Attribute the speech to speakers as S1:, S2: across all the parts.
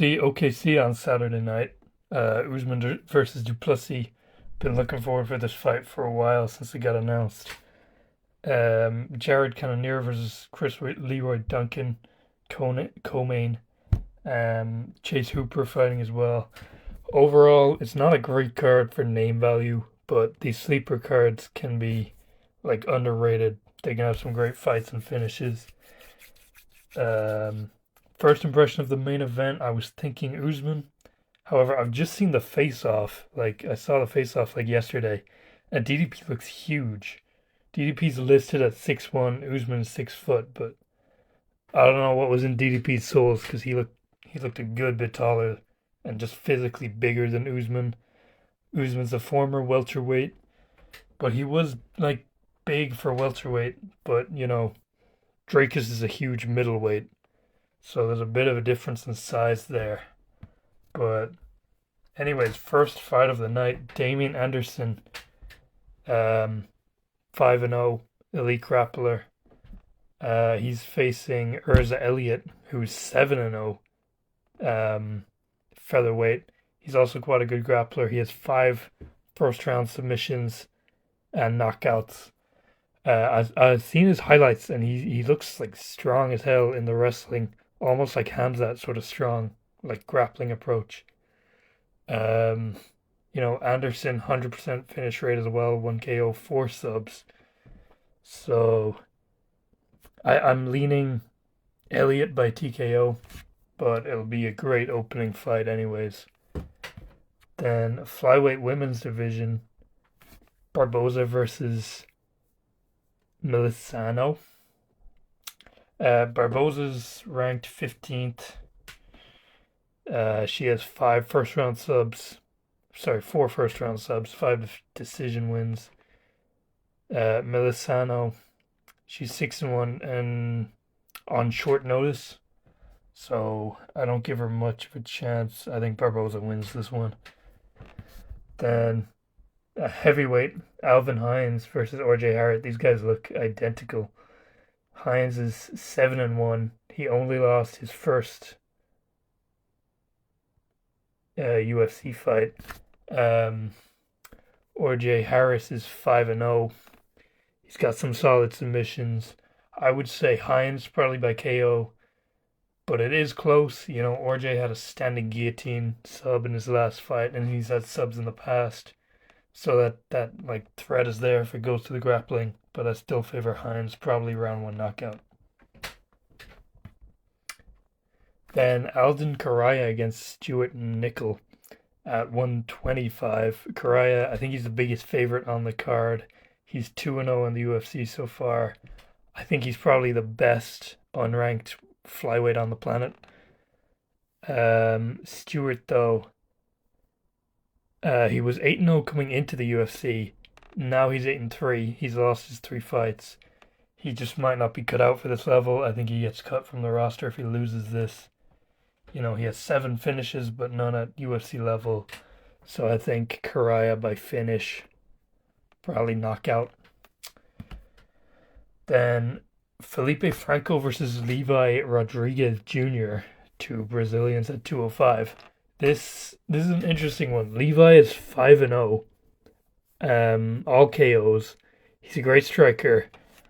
S1: The OKC on Saturday night. Usman versus Duplessis. Been looking forward for this fight for a while since it got announced. Jared Cannonier versus Leroy Duncan, Co-main. Chase Hooper fighting as well. Overall, it's not a great card for name value, but these sleeper cards can be like underrated. They can have some great fights and finishes. Um, First impression of the main event, I was thinking Usman. However, I've just seen the face off. Like I saw the face off like yesterday, and DDP looks huge. DDP's listed at 6'1", Usman's 6 foot, but I don't know what was in DDP's souls because he looked a good bit taller and just physically bigger than Usman. Usman's a former welterweight, but he was like big for welterweight. But Drakus is a huge middleweight, so there's a bit of a difference in size there. But anyways, first fight of the night, Damian Anderson, 5-0, elite grappler. He's facing Urza Elliott, who's 7-0, featherweight. He's also quite a good grappler. He has 5 first round submissions and knockouts. I've seen his highlights, and he looks like strong as hell in the wrestling, almost like Hamzat sort of strong, like grappling approach. Um, Anderson 100% finish rate as well, 1 KO, 4 subs. So I'm leaning Elliott by TKO, but it'll be a great opening fight anyways. Then flyweight women's division, Barboza versus Melisano. Barboza's ranked 15th. She has 4 first round subs, 5 decision wins. Melisano, she's 6-1 and on short notice, so I don't give her much of a chance. I think Barboza wins this one. Then a heavyweight, Alvin Hines versus RJ Harrett. These guys look identical. Hines is 7-1. He only lost his first UFC fight. RJ Harris is 5-0. He's got some solid submissions. I would say Hines probably by KO, but it is close. RJ had a standing guillotine sub in his last fight, and he's had subs in the past. So that like threat is there if it goes to the grappling, but I still favor Hines, probably round 1 knockout. Then Alden Karaya against Stuart Nickel at 125. Karaya, I think he's the biggest favorite on the card. He's 2-0 in the UFC so far. I think he's probably the best unranked flyweight on the planet. Stewart, though, he was 8-0 coming into the UFC. Now he's 8-3. He's lost his 3 fights. He just might not be cut out for this level. I think he gets cut from the roster if he loses this. He has 7 finishes, but none at UFC level. So I think Karaya by finish, probably knockout. Then Felipe Franco versus Levi Rodriguez Jr., 2 Brazilians at 205. This is an interesting one. Levi is 5-0, all KOs. He's a great striker.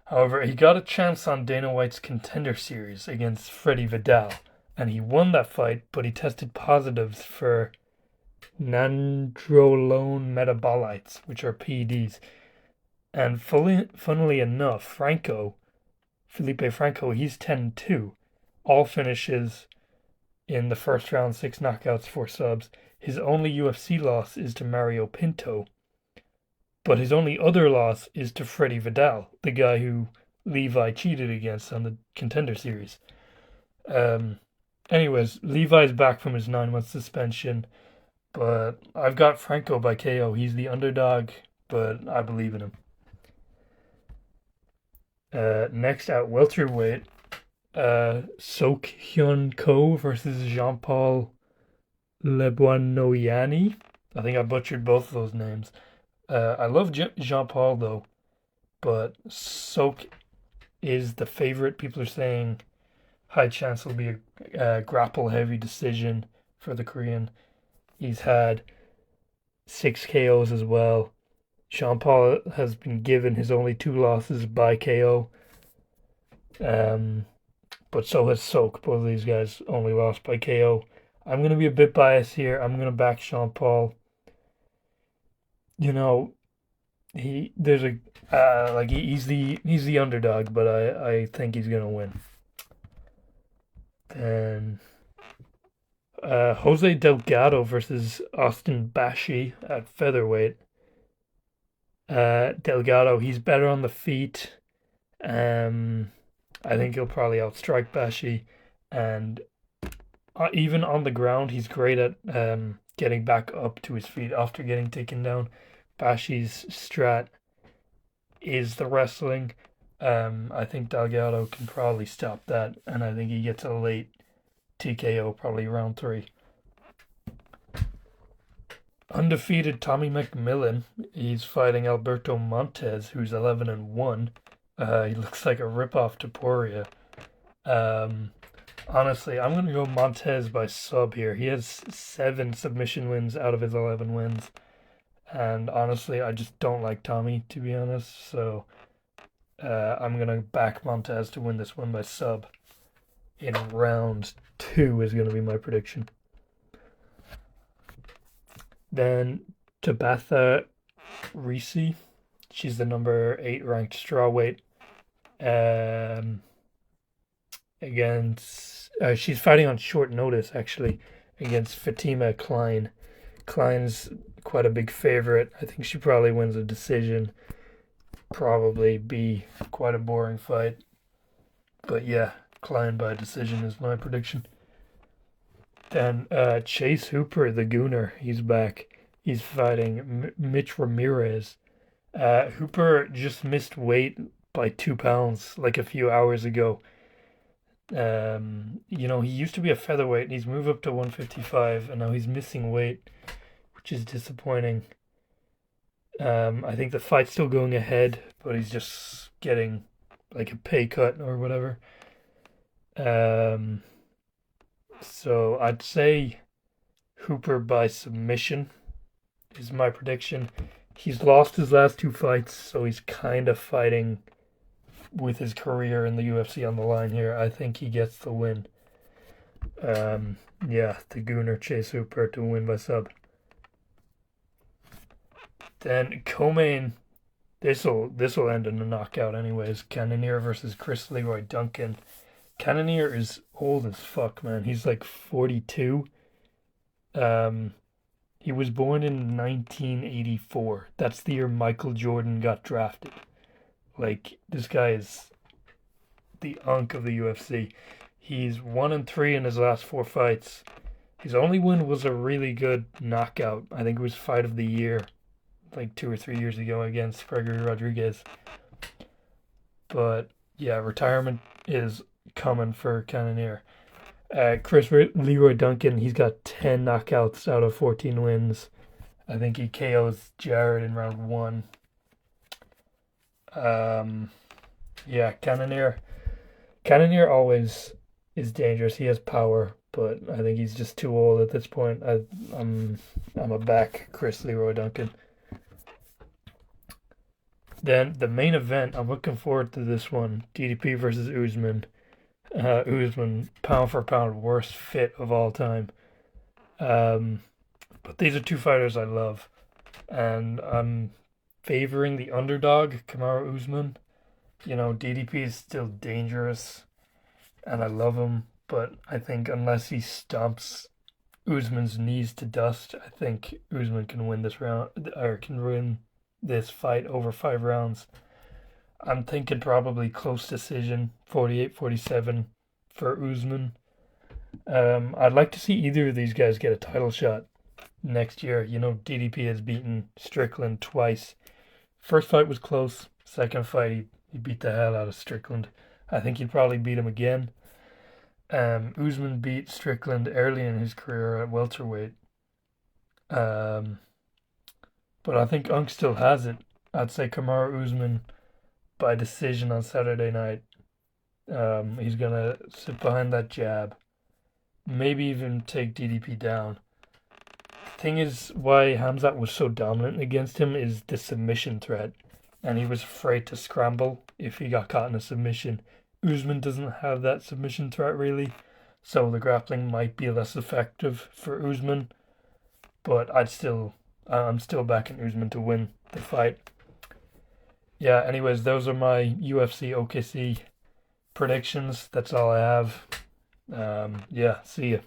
S1: However, he got a chance on Dana White's Contender Series against Freddie Vidal, and he won that fight, but he tested positives for nandrolone metabolites, which are PEDs. And funnily enough, Felipe Franco, he's 10-2. All finishes in the first round, 6 knockouts, 4 subs. His only UFC loss is to Mario Pinto, but his only other loss is to Freddie Vidal, the guy who Levi cheated against on the Contender Series. Anyways, Levi's back from his 9-month suspension, but I've got Franco by KO. He's the underdog, but I believe in him. Next at welterweight, Sok Hyun Ko versus Jean-Paul Leboinoyani. I think I butchered both of those names. I love Jean-Paul though, but Sok is the favorite. People are saying high chance it'll be a grapple heavy decision. for the Korean. He's had 6 KOs as well. Sean Paul has been given his only 2 losses by KO. But so has Sok. Both of these guys only lost by KO. I'm going to be a bit biased here. I'm going to back Sean Paul. You know, he's the underdog, but I think he's going to win. Then Jose Delgado versus Austin Bashi at featherweight. Delgado, he's better on the feet. I think he'll probably outstrike Bashi, and even on the ground, he's great at getting back up to his feet after getting taken down. Bashi's strat is the wrestling. I think Delgado can probably stop that, and I think he gets a late TKO, probably round 3. Undefeated Tommy McMillan, he's fighting Alberto Montez, who's 11-1. He looks like a ripoff to Poirier. Honestly, I'm going to go Montez by sub here. He has 7 submission wins out of his 11 wins. And honestly, I just don't like Tommy, to be honest. So I'm going to back Montez to win this one by sub. In round 2 is going to be my prediction. Then Tabatha Ricci. She's the number 8 ranked strawweight. She's fighting on short notice, actually, against Fatima Klein. Klein's quite a big favorite. I think she probably wins a decision. Probably be quite a boring fight. But yeah, Klein by decision is my prediction. Then Chase Hooper, the Gooner, he's back. He's fighting Mitch Ramirez. Hooper just missed weight by 2 pounds like a few hours ago. He used to be a featherweight and he's moved up to 155 and now he's missing weight, which is disappointing. I think the fight's still going ahead, but he's just getting like a pay cut or whatever. So I'd say Hooper by submission is my prediction. He's lost his last 2 fights, so he's kind of fighting with his career in the UFC on the line here. I think he gets the win. The Gooner Chase Hooper to win by sub. Then co-main, this'll end in a knockout anyways. Cannonier versus Chris Leroy Duncan. Cannonier is old as fuck, man. He's like 42. He was born in 1984. That's the year Michael Jordan got drafted. Like, this guy is the unk of the UFC. He's 1-3 in his last 4 fights. His only win was a really good knockout. I think it was fight of the year, like 2 or 3 years ago against Gregory Rodriguez. But yeah, retirement is coming for Cannonier. Chris Leroy Duncan, he's got 10 knockouts out of 14 wins. I think he KOs Jared in round 1. Cannonier always is dangerous. He has power, but I think he's just too old at this point. I'm a back Chris Leroy Duncan. Then the main event, I'm looking forward to this one. DDP versus Usman. Usman, pound for pound, worst fit of all time. But these are 2 fighters I love. And I'm favoring the underdog, Kamaru Usman. DDP is still dangerous. And I love him. But I think unless he stomps Usman's knees to dust, I think Usman can win this round, or can win this fight over 5 rounds. I'm thinking probably close decision, 48-47 for Usman. I'd like to see either of these guys get a title shot next year. DDP has beaten Strickland twice. First fight was close. Second fight, he beat the hell out of Strickland. I think he'd probably beat him again. Usman beat Strickland early in his career at welterweight. But I think Unk still has it. I'd say Kamaru Usman by decision on Saturday night. He's going to sit behind that jab maybe even take DDP down. The thing is, why Hamzat was so dominant against him is the submission threat, and he was afraid to scramble if he got caught in a submission. Usman doesn't have that submission threat really, so the grappling might be less effective for Usman. But I'm still backing Usman to win the fight. Yeah. Anyways, those are my UFC OKC predictions. That's all I have. Yeah. See ya.